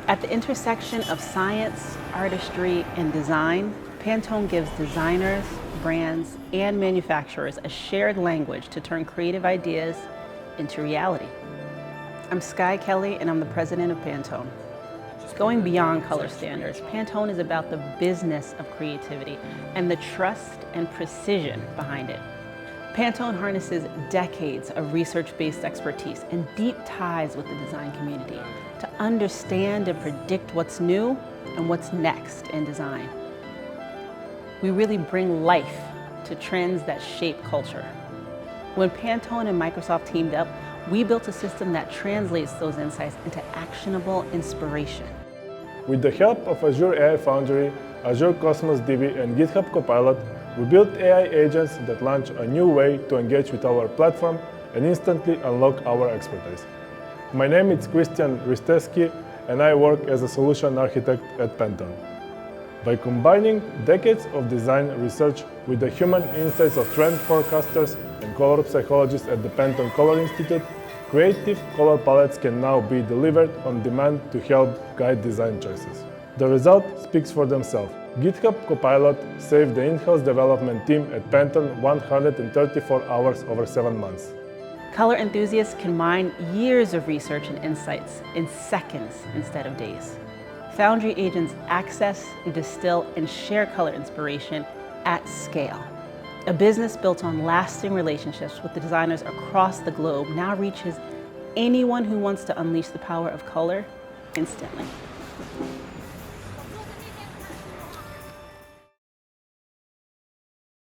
At the intersection of science, artistry, and design, Pantone gives designers, brands, and manufacturers a shared language to turn creative ideas into reality. I'm Sky Kelly, and I'm the president of Pantone. Going beyond color standards, Pantone is about the business of creativity and the trust and precision behind it. Pantone harnesses decades of research-based expertise and deep ties with the design community to understand and predict what's new and what's next in design. We really bring life to trends that shape culture. When Pantone and Microsoft teamed up, we built a system that translates those insights into actionable inspiration. With the help of Azure AI Foundry, Azure Cosmos DB, and GitHub Copilot, we built AI agents that launch a new way to engage with our platform and instantly unlock our expertise. My name is Christian Risteski, and I work as a solution architect at Pantone. By combining decades of design research with the human insights of trend forecasters and color psychologists at the Pantone Color Institute, creative color palettes can now be delivered on demand to help guide design choices. The result speaks for themselves. GitHub Copilot saved the in-house development team at Pantone 134 hours over 7 months. Color enthusiasts can mine years of research and insights in seconds instead of days. Foundry agents access, distill, and share color inspiration at scale. A business built on lasting relationships with the designers across the globe now reaches anyone who wants to unleash the power of color instantly.